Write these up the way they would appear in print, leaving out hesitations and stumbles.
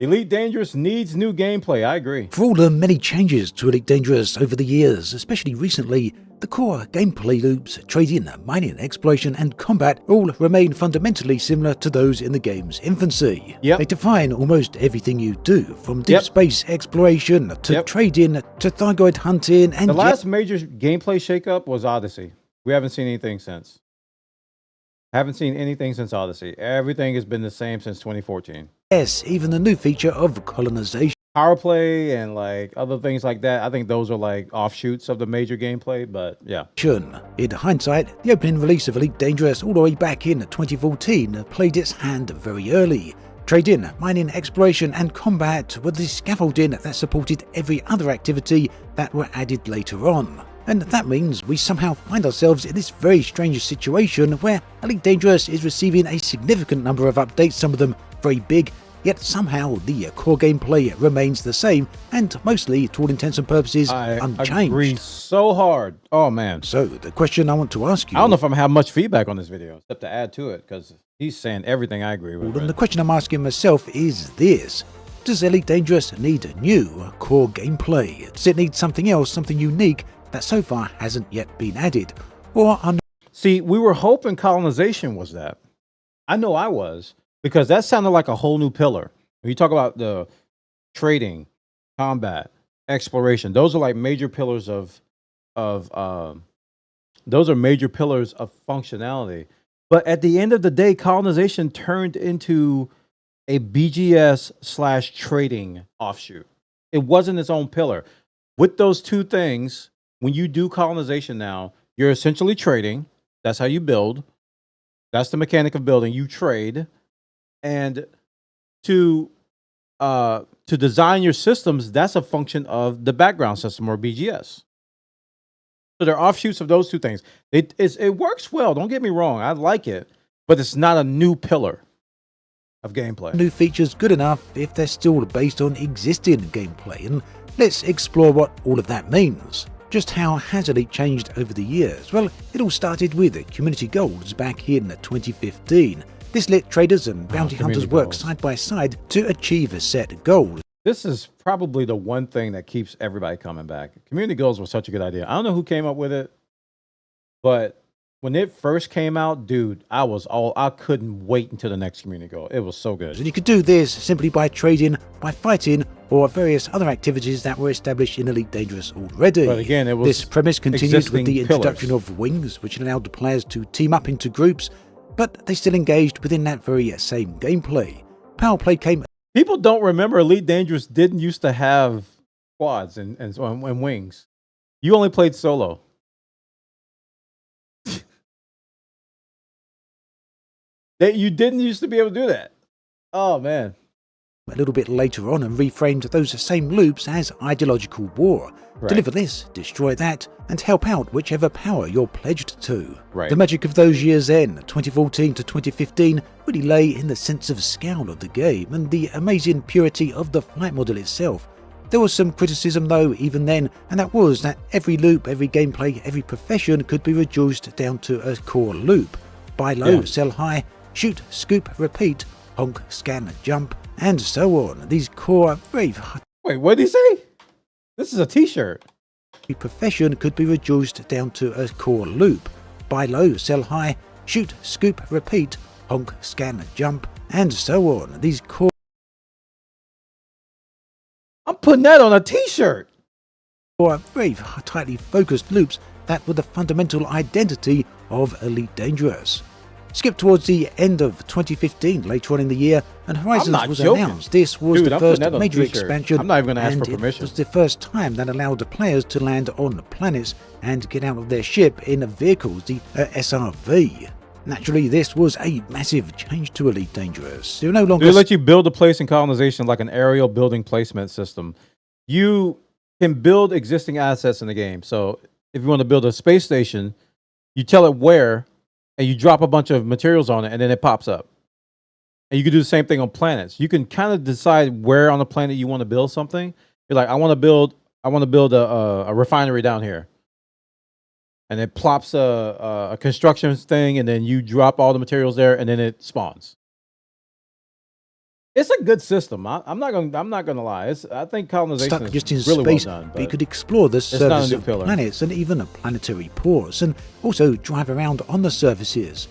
Elite Dangerous needs new gameplay. I agree. For all the many changes to Elite Dangerous over the years, especially recently, the core gameplay loops, trading, mining, exploration and combat all remain fundamentally similar to those in the game's infancy. Yep. They define almost everything you do, from deep space exploration to trading to Thargoid hunting and... The last major gameplay shakeup was Odyssey. We haven't seen anything since. Haven't seen anything since Odyssey. Everything has been the same since 2014. Yes, even the new feature of colonization. Power play and like other things like that. I think those are like offshoots of the major gameplay, but yeah. In hindsight, the opening release of Elite Dangerous all the way back in 2014 played its hand very early. Trading, mining, exploration and combat were the scaffolding that supported every other activity that were added later on. And that means we somehow find ourselves in this very strange situation where Elite Dangerous is receiving a significant number of updates, some of them very big, yet somehow the core gameplay remains the same and mostly, to all intents and purposes, unchanged. I agree so hard. Oh man. So the question I want to ask you... I don't know if I'm going to have much feedback on this video, except to add to it, because he's saying everything I agree with. And the question I'm asking myself is this. Does Elite Dangerous need new core gameplay? Does it need something else, something unique, that so far hasn't yet been added? Or see, we were hoping colonization was that. I know I was, because that sounded like a whole new pillar. When you talk about the trading, combat, exploration, those are like major pillars of functionality. But at the end of the day, colonization turned into a BGS/trading offshoot. It wasn't its own pillar. With those two things, when you do colonization now, you're essentially trading. That's how you build. That's the mechanic of building. You trade. And to design your systems, that's a function of the background system or BGS. So they're offshoots of those two things. It works well. Don't get me wrong. I like it. But it's not a new pillar of gameplay. New features good enough if they're still based on existing gameplay. And let's explore what all of that means. Just how has Elite changed over the years? Well, it all started with community goals back in 2015. This let traders and bounty hunters work side by side to achieve a set goal. This is probably the one thing that keeps everybody coming back. Community goals was such a good idea. I don't know who came up with it, but when it first came out, dude, I couldn't wait until the next community goal. It was so good. And you could do this simply by trading, by fighting, or various other activities that were established in Elite Dangerous already. But again, it was this premise continued with the introduction of wings, which allowed the players to team up into groups, but they still engaged within that very same gameplay. Power play came... People don't remember Elite Dangerous didn't used to have squads and wings. You only played solo. That you didn't used to be able to do that. Oh man. A little bit later on and reframed those same loops as ideological war. Right. Deliver this, destroy that, and help out whichever power you're pledged to. Right. The magic of those years then, 2014 to 2015, really lay in the sense of scale of the game and the amazing purity of the flight model itself. There was some criticism though even then, and that was that every loop, every gameplay, every profession could be reduced down to a core loop. Buy low, sell high, shoot, scoop, repeat, honk, scan, jump, and so on. These core very... Wait, what did he say? This is a t-shirt. Every profession could be reduced down to a core loop. Buy low, sell high, shoot, scoop, repeat, honk, scan, jump, and so on. These core... I'm putting that on a t-shirt. Very tightly focused loops that were the fundamental identity of Elite Dangerous. Skip towards the end of 2015, later on in the year, and Horizons was announced. This was the first major expansion, I'm not even going to ask for permission. It was the first time that allowed the players to land on planets and get out of their ship in vehicles, the SRV. Naturally, this was a massive change to Elite Dangerous. They no longer... They let you build a place in colonization like an aerial building placement system. You can build existing assets in the game. So if you want to build a space station, you tell it where, and you drop a bunch of materials on it, and then it pops up. And you can do the same thing on planets. You can kind of decide where on the planet you want to build something. You're like, I want to build a refinery down here. And it plops a construction thing, and then you drop all the materials there, and then it spawns. It's a good system. I'm not gonna lie. I think colonization Stuck just in is really space, well done. but you But could explore the not a surface new of pillar. planets and even planetary ports, and also drive around on the surfaces.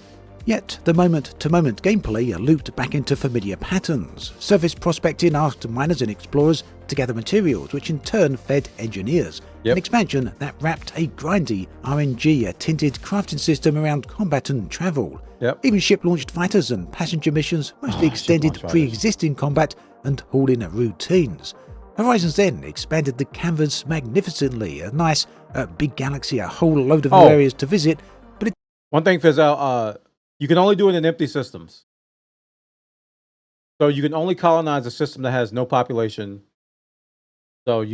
Yet, the moment-to-moment gameplay looped back into familiar patterns. Surface prospecting asked miners and explorers to gather materials, which in turn fed engineers. Yep. An expansion that wrapped a grindy, RNG-tinted crafting system around combat and travel. Yep. Even ship-launched fighters and passenger missions mostly extended ship-launched pre-existing combat and haul-in routines. Horizons then expanded the canvas magnificently. A nice big galaxy, a whole load of new areas to visit, but it One thing, Fizzel, you can only do it in empty systems. So you can only colonize a system that has no population. So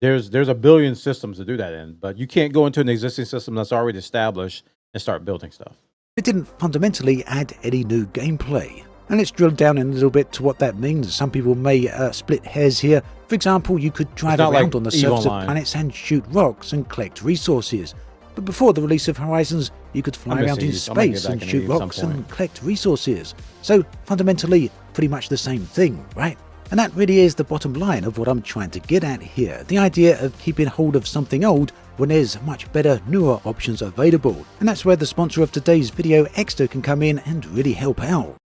there's a billion systems to do that in, but you can't go into an existing system that's already established and start building stuff. didn't fundamentally add any new gameplay. And let's drill down in a little bit to what that means. Some people may split hairs here. For example, you could drive not around like on the EVE surface Online. of planets and shoot rocks and collect resources. But before the release of Horizons, you could fly I'm around in missing EVE. I might get space back and into shoot EVE at some rocks point. and collect resources. So fundamentally, pretty much the same thing, right? And that really is the bottom line of what I'm trying to get at here. The idea of keeping hold of something old when there's much better, newer options available. And that's where the sponsor of today's video, Exto, can come in and really help out.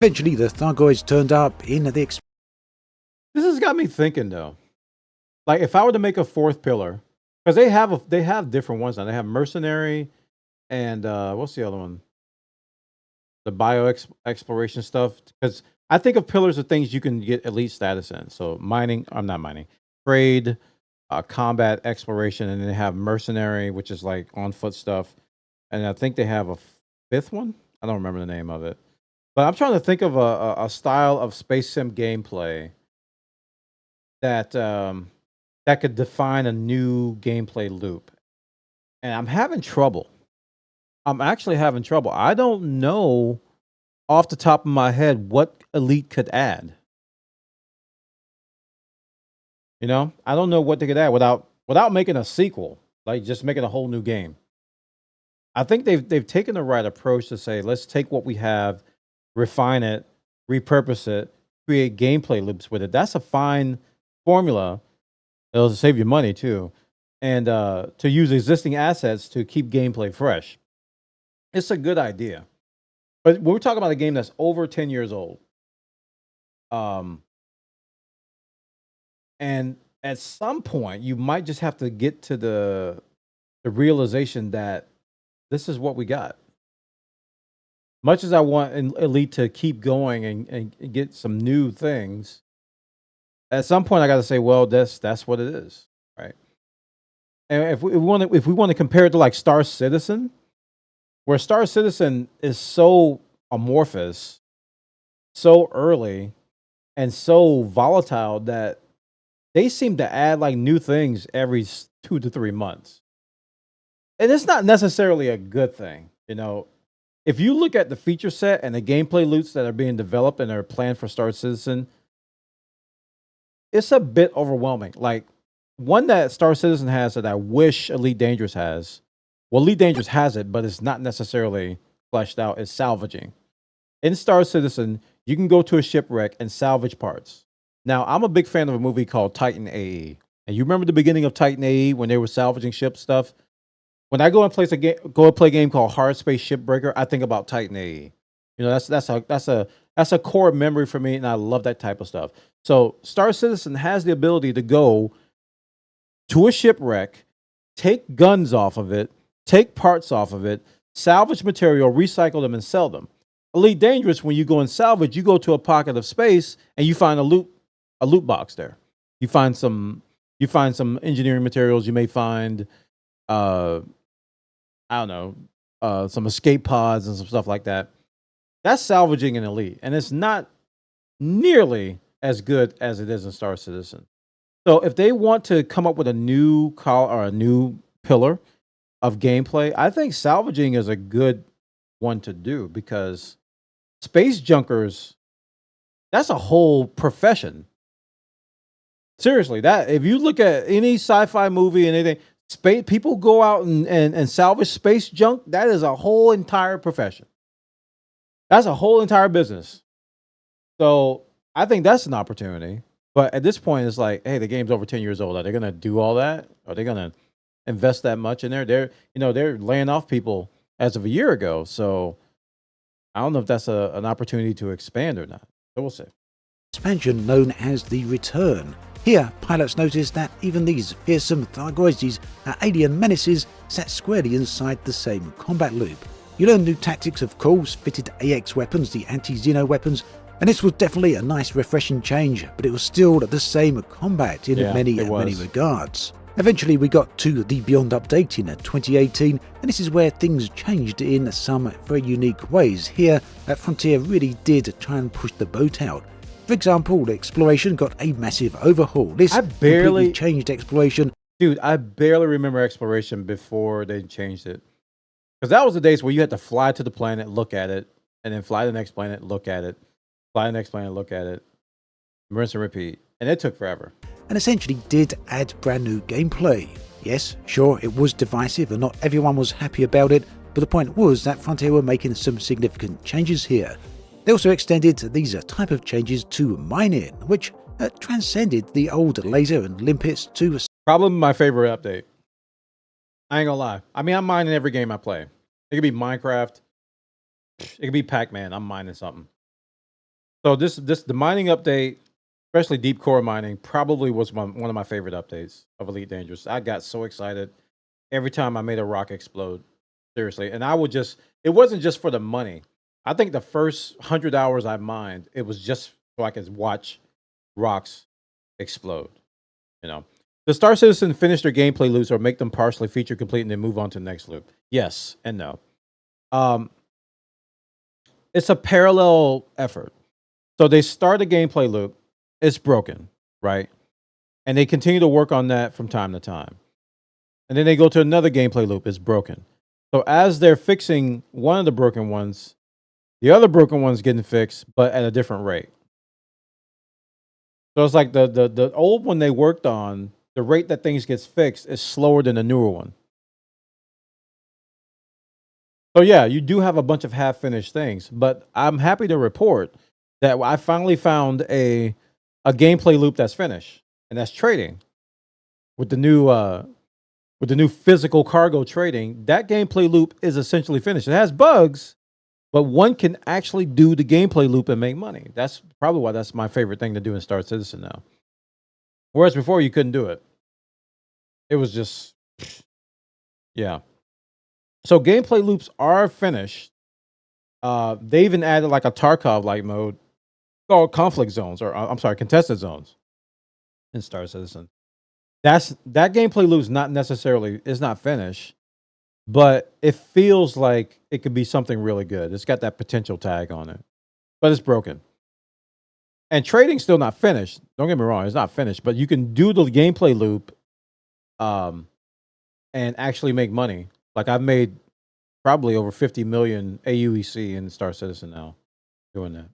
Eventually, the Thargoids turned up in the This has got me thinking though. Like if I were to make a fourth pillar, because they have different ones now. They have mercenary and what's the other one? The exploration stuff. Because I think of pillars of things you can get elite status in. So mining, I'm not mining, trade, combat, exploration, and then they have mercenary, which is like on foot stuff. And I think they have a fifth one. I don't remember the name of it. But I'm trying to think of a style of space sim gameplay that that could define a new gameplay loop. And I'm having trouble. I'm actually having trouble. I don't know off the top of my head what Elite could add. You know, I don't know what they could add without making a sequel, like just making a whole new game. I think they've taken the right approach to say, let's take what we have, refine it, repurpose it, create gameplay loops with it. That's a fine formula. It'll save you money too, and to use existing assets to keep gameplay fresh. It's a good idea. But when we're talking about a game that's over 10 years old, and at some point you might just have to get to the realization that this is what we got. Much as I want Elite to keep going and get some new things, at some point I got to say, well, that's what it is, right? And if we want to compare it to like Star Citizen, where Star Citizen is so amorphous, so early, and so volatile that they seem to add like new things every 2 to 3 months. And it's not necessarily a good thing, you know. If you look at the feature set and the gameplay loops that are being developed and are planned for Star Citizen, it's a bit overwhelming. Like one that Star Citizen has that I wish Elite Dangerous has. Well, Elite Dangerous has it, but it's not necessarily fleshed out. Is salvaging. In Star Citizen, you can go to a shipwreck and salvage parts. Now, I'm a big fan of a movie called Titan AE. And you remember the beginning of Titan AE when they were salvaging ship stuff? When I go and play a game called Hard Space Shipbreaker, I think about Titan AE. You know, that's a core memory for me, and I love that type of stuff. So Star Citizen has the ability to go to a shipwreck, take guns off of it, take parts off of it, salvage material, recycle them, and sell them. Elite Dangerous, when you go and salvage, you go to a pocket of space and you find a loot box there. You find some engineering materials. You may find I don't know, some escape pods and some stuff like that. That's salvaging in Elite, and it's not nearly as good as it is in Star Citizen. So if they want to come up with a new a new pillar of gameplay, I think salvaging is a good one to do because space junkers, that's a whole profession. Seriously, that if you look at any sci-fi movie and anything, space people go out and salvage space junk. That is a whole entire profession. That's a whole entire business. So I think that's an opportunity. But at this point, it's like, hey, the game's over 10 years old. Are they going to do all that? Are they going to invest that much in there? They're laying off people as of a year ago. So I don't know if that's an opportunity to expand or not. So we'll see. Expansion known as the Return. Here, pilots noticed that even these fearsome Thargoides, alien menaces, sat squarely inside the same combat loop. You learn new tactics, of course, fitted AX weapons, the anti-Xeno weapons, and this was definitely a nice refreshing change, but it was still the same combat in many regards. Eventually we got to the Beyond update in 2018, and this is where things changed in some very unique ways. Here, Frontier really did try and push the boat out. For example, exploration got a massive overhaul. This completely changed exploration. Dude, I barely remember exploration before they changed it. Because that was the days where you had to fly to the planet, look at it, and then fly to the next planet, look at it, fly to the next planet, look at it, rinse and repeat. And it took forever. And essentially did add brand new gameplay. Yes, sure, it was divisive and not everyone was happy about it, but the point was that Frontier were making some significant changes here. They also extended these type of changes to mining, which transcended the old laser and limpets to... Probably my favorite update. I ain't gonna lie. I mean, I'm mining every game I play. It could be Minecraft. It could be Pac-Man. I'm mining something. So the mining update, especially deep core mining, probably was one of my favorite updates of Elite Dangerous. I got so excited every time I made a rock explode. Seriously. And it wasn't just for the money. I think the first 100 hours I mined, it was just so I could watch rocks explode. The Star Citizen finish their gameplay loops or make them partially feature complete and then move on to the next loop. Yes and no. It's a parallel effort. So they start a gameplay loop. It's broken, right? And they continue to work on that from time to time. And then they go to another gameplay loop. It's broken. So as they're fixing one of the broken ones, the other broken one's getting fixed, but at a different rate. So it's like the old one they worked on, the rate that things gets fixed is slower than the newer one. So yeah, you do have a bunch of half-finished things, but I'm happy to report that I finally found a gameplay loop that's finished, and that's trading with the new physical cargo trading. That gameplay loop is essentially finished. It has bugs, but one can actually do the gameplay loop and make money. That's probably why that's my favorite thing to do in Star Citizen now. Whereas before you couldn't do it. It was just, yeah. So gameplay loops are finished. They even added like a Tarkov-like mode called conflict zones, or I'm sorry, contested zones in Star Citizen. That gameplay loop is not finished, but it feels like it could be something really good. It's got that potential tag on it, but it's broken. And trading's still not finished. Don't get me wrong, it's not finished, but you can do the gameplay loop and actually make money. Like I've made probably over 50 million AUEC in Star Citizen now doing that.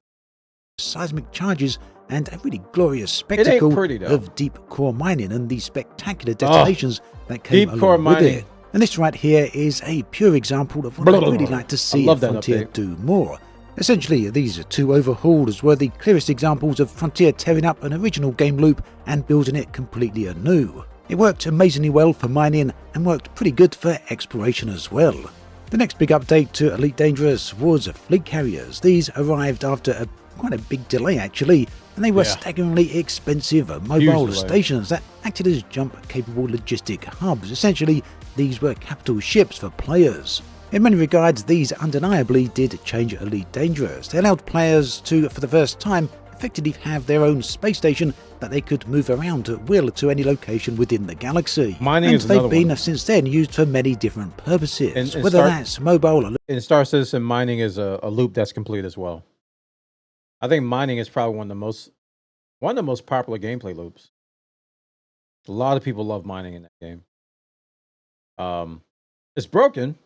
Seismic charges and a really glorious spectacle of deep core mining and the spectacular detonations that came along with it. And this right here is a pure example of what I'd really like to see Frontier do more. Essentially, these two overhauls were the clearest examples of Frontier tearing up an original game loop and building it completely anew. It worked amazingly well for mining and worked pretty good for exploration as well. The next big update to Elite Dangerous was fleet carriers. These arrived after quite a big delay actually, and they were staggeringly expensive mobile stations that acted as jump-capable logistic hubs. Essentially, these were capital ships for players. In many regards, these undeniably did change Elite Dangerous. They allowed players to, for the first time, effectively have their own space station that they could move around at will to any location within the galaxy. Mining is they've been since then used for many different purposes, whether that's mobile or... In Star Citizen, mining is a loop that's complete as well. I think mining is probably one of the most popular gameplay loops. A lot of people love mining in that game. It's broken.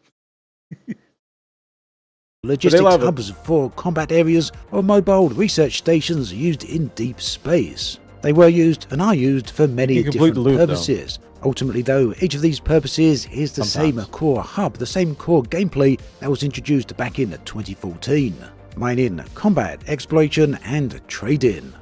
Logistics hubs for combat areas or mobile research stations used in deep space. They were used and are used for many different purposes. Ultimately though, each of these purposes is the same core hub, the same core gameplay that was introduced back in 2014. Mining, combat, exploration and trading.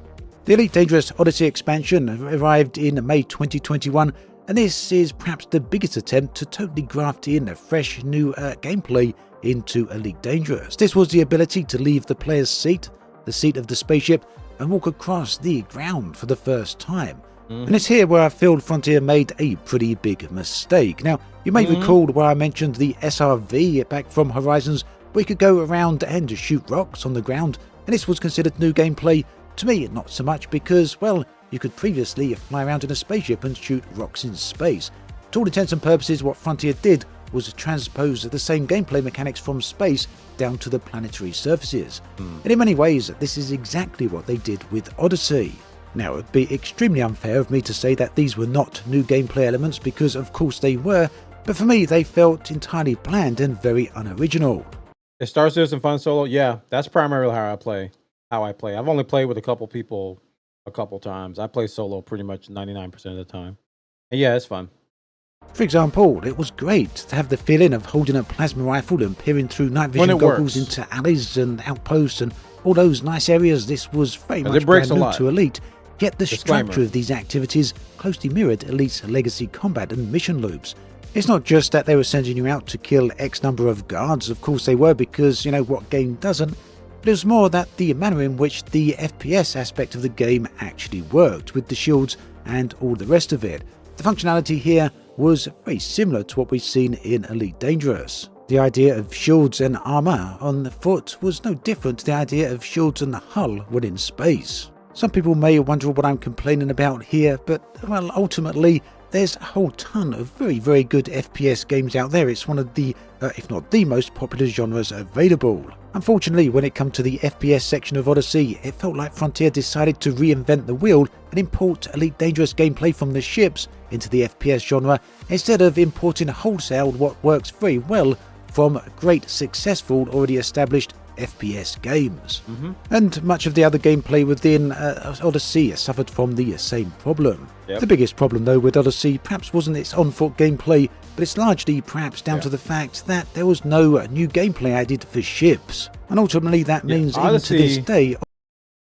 The Elite Dangerous Odyssey expansion arrived in May 2021, and this is perhaps the biggest attempt to totally graft in a fresh new gameplay into Elite Dangerous. This was the ability to leave the player's seat, the seat of the spaceship, and walk across the ground for the first time. And it's here where I feel Frontier made a pretty big mistake. Now, you may recall where I mentioned the SRV back from Horizons, where you could go around and shoot rocks on the ground, and this was considered new gameplay. To me, not so much, because, well, you could previously fly around in a spaceship and shoot rocks in space. To all intents and purposes, what Frontier did was transpose the same gameplay mechanics from space down to the planetary surfaces. And in many ways, this is exactly what they did with Odyssey. Now, it would be extremely unfair of me to say that these were not new gameplay elements, because of course they were, but for me they felt entirely bland and very unoriginal. Is Star Citizen fun solo? Yeah, that's primarily how I play. I've only played with a couple people a couple times. I play solo pretty much 99% of the time. And yeah, it's fun. For example, it was great to have the feeling of holding a plasma rifle and peering through night vision goggles into alleys and outposts and all those nice areas. This was very much brand new to Elite, yet the structure of these activities closely mirrored Elite's legacy combat and mission loops. It's not just that they were sending you out to kill X number of guards, of course they were, because, you know, what game doesn't? But it was more that the manner in which the FPS aspect of the game actually worked, with the shields and all the rest of it. The functionality here was very similar to what we've seen in Elite Dangerous. The idea of shields and armor on the foot was no different to the idea of shields on the hull when in space. Some people may wonder what I'm complaining about here, but, well, ultimately, there's a whole ton of very, very good FPS games out there. It's one of the, if not the most popular genres available. Unfortunately, when it comes to the FPS section of Odyssey, it felt like Frontier decided to reinvent the wheel and import Elite Dangerous gameplay from the ships into the FPS genre, instead of importing wholesale what works very well from great, successful, already established FPS games. And much of the other gameplay within Odyssey suffered from the same problem. The biggest problem though with Odyssey perhaps wasn't its on-foot gameplay, but it's largely perhaps down to the fact that there was no new gameplay added for ships. And ultimately that means even to this day,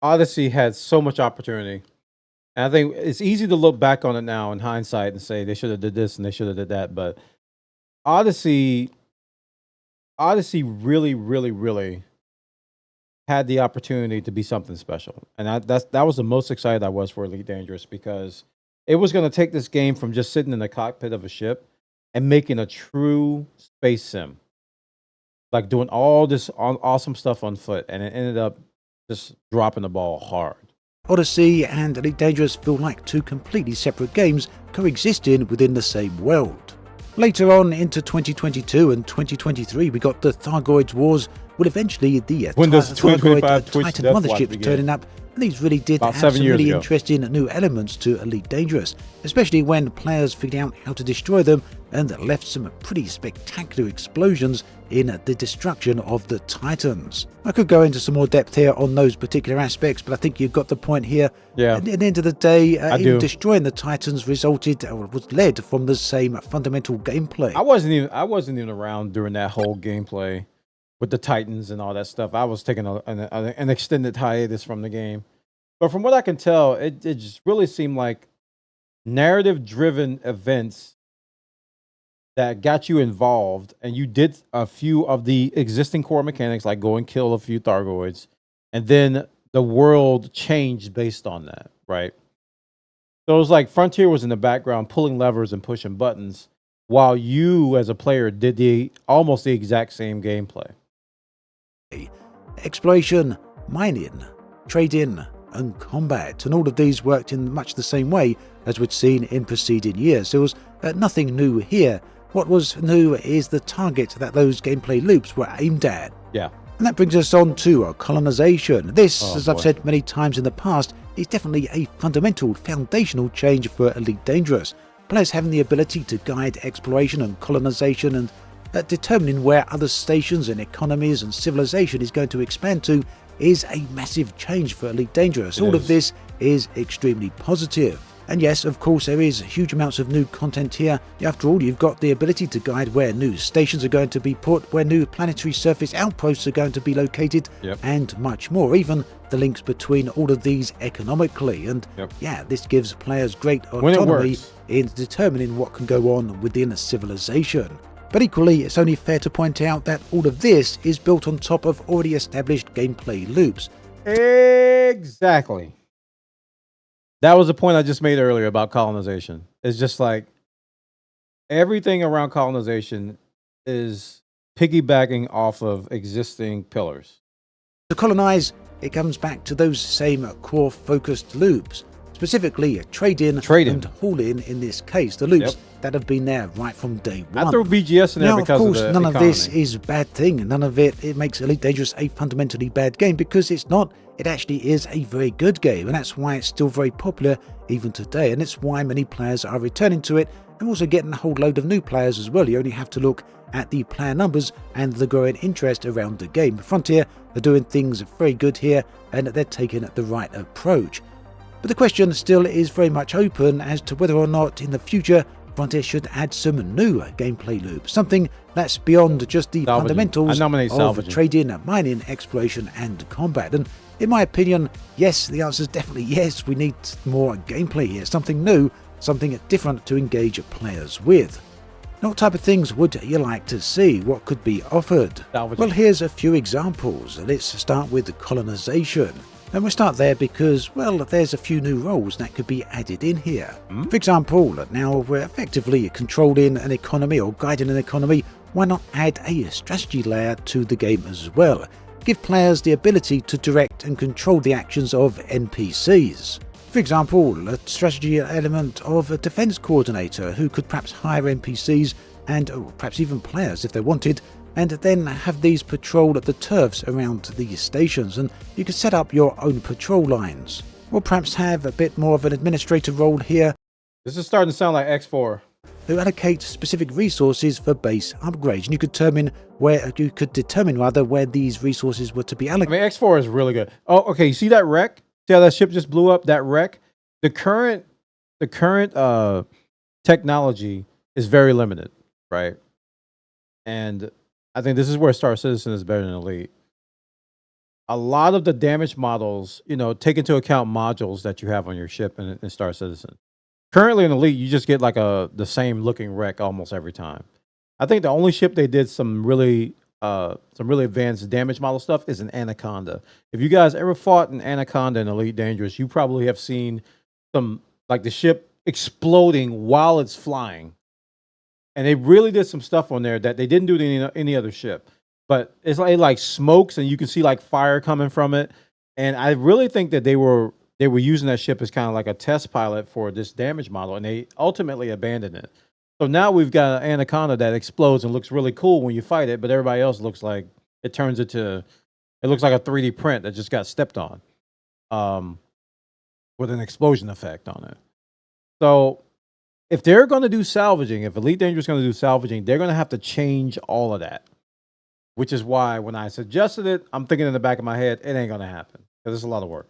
Odyssey had so much opportunity. And I think it's easy to look back on it now in hindsight and say they should have did this and they should have did that, but Odyssey really had the opportunity to be something special. And that was the most excited I was for Elite Dangerous, because it was going to take this game from just sitting in the cockpit of a ship and making a true space sim. Like doing all this awesome stuff on foot, and it ended up just dropping the ball hard. Odyssey and Elite Dangerous feel like two completely separate games coexisting within the same world. Later on into 2022 and 2023, we got the Thargoids Wars, with eventually the Thargoid Titan motherships turning up, and these really did add some really interesting new elements to Elite Dangerous, especially when players figured out how to destroy them and left some pretty spectacular explosions in the destruction of the Titans. I could go into some more depth here on those particular aspects, but I think you've got the point here. At the end of the day, even destroying the Titans resulted, or was led from the same fundamental gameplay. I wasn't even around during that whole gameplay with the Titans and all that stuff. I was taking an extended hiatus from the game. But from what I can tell, it just really seemed like narrative-driven events that got you involved, and you did a few of the existing core mechanics, like go and kill a few Thargoids, and then the world changed based on that, right? So it was like Frontier was in the background pulling levers and pushing buttons, while you as a player did almost the exact same gameplay. Exploration, mining, trading, and combat, and all of these worked in much the same way as we'd seen in preceding years. There was nothing new here. What was new is the target that those gameplay loops were aimed at. And that brings us on to colonization. This, as I've said many times in the past, is definitely a fundamental, foundational change for Elite Dangerous. Players having the ability to guide exploration and colonization, and determining where other stations and economies and civilization is going to expand to, is a massive change for Elite Dangerous. All of this is extremely positive. And yes, of course, there is huge amounts of new content here. After all, you've got the ability to guide where new stations are going to be put, where new planetary surface outposts are going to be located, and much more. Even the links between all of these economically. And yeah, this gives players great autonomy in determining what can go on within a civilization. But equally, it's only fair to point out that all of this is built on top of already established gameplay loops. Exactly. That was the point I just made earlier about colonization. It's just like everything around colonization is piggybacking off of existing pillars. To colonize, it comes back to those same core focused loops, specifically trade-in and haul-in in this case, the loops that have been there right from day one. I throw BGS in there because of course, of the none economy. of this is a bad thing. None of it makes Elite Dangerous a fundamentally bad game, because it's not. It actually is a very good game, and that's why it's still very popular even today, and it's why many players are returning to it, and also getting a whole load of new players as well. You only have to look at the player numbers and the growing interest around the game. Frontier are doing things very good here, and they're taking the right approach. But the question still is very much open as to whether or not in the future Frontier should add some new gameplay loops, something that's beyond just the fundamentals of trading, mining, exploration and combat. And in my opinion, yes, the answer is definitely yes. We need more gameplay here, something new, something different to engage players with. Now, what type of things would you like to see? What could be offered? Well, here's a few examples. Let's start with the colonization. And we'll start there because, well, there's a few new roles that could be added in here. For example, now we're effectively controlling an economy or guiding an economy. Why not add a strategy layer to the game as well? Give players the ability to direct and control the actions of NPCs. For example, a strategy element of a defense coordinator who could perhaps hire NPCs and perhaps even players if they wanted, and then have these patrol the turfs around these stations, and you could set up your own patrol lines. Or perhaps have a bit more of an administrator role here. This is starting to sound like X4. Who allocate specific resources for base upgrades, and you could determine where these resources were to be allocated. I mean, X4 is really good. Oh, okay. You see that wreck? See how that ship just blew up? That wreck? The current technology is very limited, right? And I think this is where Star Citizen is better than Elite. A lot of the damage models, take into account modules that you have on your ship in Star Citizen. Currently in Elite, you just get like the same looking wreck almost every time. I think the only ship they did some really advanced damage model stuff is an Anaconda. If you guys ever fought an Anaconda in Elite Dangerous, you probably have seen some, like the ship exploding while it's flying. And they really did some stuff on there that they didn't do to any other ship. But it's like it like smokes and you can see like fire coming from it. And I really think that they were using that ship as kind of like a test pilot for this damage model, and they ultimately abandoned it. So now we've got an Anaconda that explodes and looks really cool when you fight it, but everybody else looks like it looks like a 3D print that just got stepped on, with an explosion effect on it. So if they're going to do salvaging, if Elite Dangerous is going to do salvaging, they're going to have to change all of that, which is why when I suggested it, I'm thinking in the back of my head, it ain't going to happen because it's a lot of work.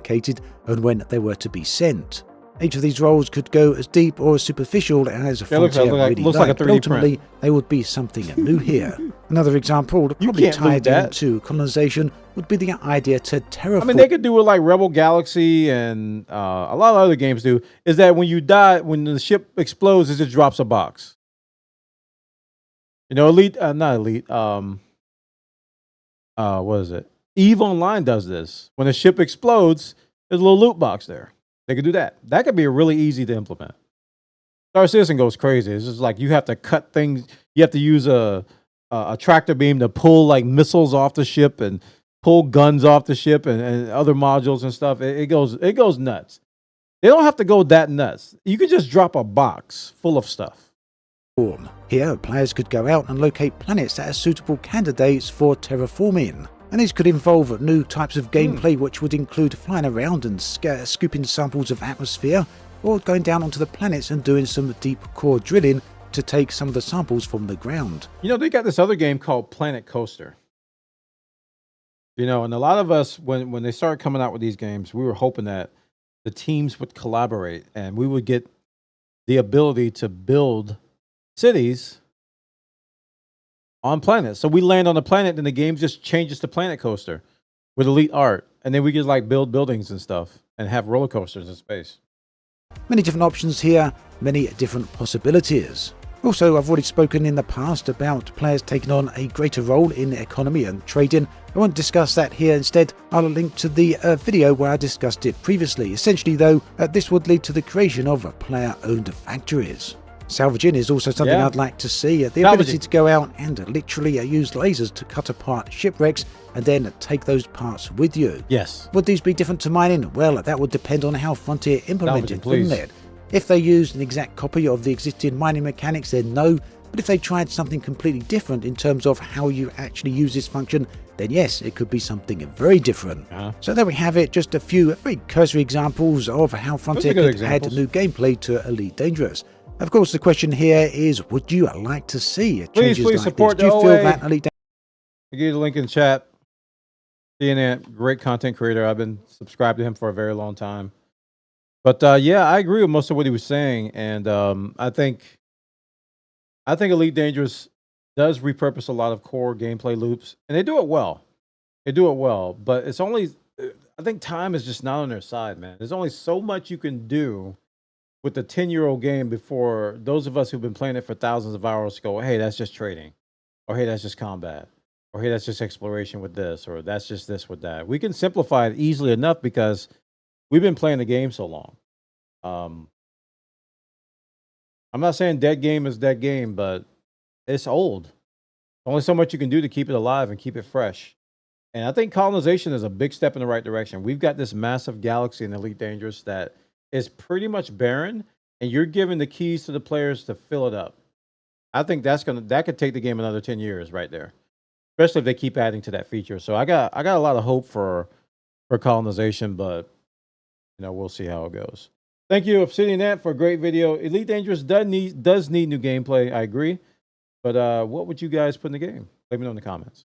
And when they were to be sent. Each of these roles could go as deep or as superficial as Frontier looks like a 3D but ultimately, they would be something new here. Another example, probably tied into colonization, would be the idea to terraform. I mean, they could do it like Rebel Galaxy and a lot of other games do, is that when you die, when the ship explodes, it just drops a box. Elite, not Elite, what is it? EVE Online does this. When a ship explodes, there's a little loot box there. They could do that. That could be really easy to implement. Star Citizen goes crazy. It's just like you have to cut things. You have to use a tractor beam to pull like missiles off the ship and pull guns off the ship and other modules and stuff. It goes nuts. They don't have to go that nuts. You could just drop a box full of stuff. Here, players could go out and locate planets that are suitable candidates for terraforming. And these could involve new types of gameplay, which would include flying around and scooping samples of atmosphere, or going down onto the planets and doing some deep core drilling to take some of the samples from the ground. They got this other game called Planet Coaster. And a lot of us, when they started coming out with these games, we were hoping that the teams would collaborate, and we would get the ability to build cities on planets. So we land on a planet, and the game just changes to Planet Coaster with elite art, and then we could like build buildings and stuff and have roller coasters in space. Many different options here, many different possibilities. Also, I've already spoken in the past about players taking on a greater role in economy and trading. I won't discuss that here. Instead, I'll link to the video where I discussed it previously. Essentially though, this would lead to the creation of player-owned factories. Salvaging is also something I'd like to see. The ability to go out and literally use lasers to cut apart shipwrecks and then take those parts with you. Yes. Would these be different to mining? Well, that would depend on how Frontier implemented, wouldn't it? If they used an exact copy of the existing mining mechanics, then no. But if they tried something completely different in terms of how you actually use this function, then yes, it could be something very different. So there we have it, just a few very cursory examples of how Frontier could add new gameplay to Elite Dangerous. Of course, the question here is, would you like to see changes like support this? Do you feel that Elite Dangerous... I'll give you the link in the chat. CNN, great content creator. I've been subscribed to him for a very long time. But yeah, I agree with most of what he was saying, and I think Elite Dangerous does repurpose a lot of core gameplay loops, and they do it well. They do it well, but it's only, I think time is just not on their side, man. There's only so much you can do with the 10-year-old game before those of us who've been playing it for thousands of hours go, hey, that's just trading, or hey, that's just combat, or hey, that's just exploration with this, or that's just this with that. We can simplify it easily enough because we've been playing the game so long. I'm not saying dead game is dead game, but it's old. Only so much you can do to keep it alive and keep it fresh. And I think colonization is a big step in the right direction. We've got this massive galaxy in Elite Dangerous that is pretty much barren, and you're giving the keys to the players to fill it up. I think that could take the game another 10 years right there, especially if they keep adding to that feature. So I got a lot of hope for colonization, but we'll see how it goes. Thank you, Obsidian Ant, for a great video. Elite Dangerous does need new gameplay. I agree. But what would you guys put in the game? Let me know in the comments.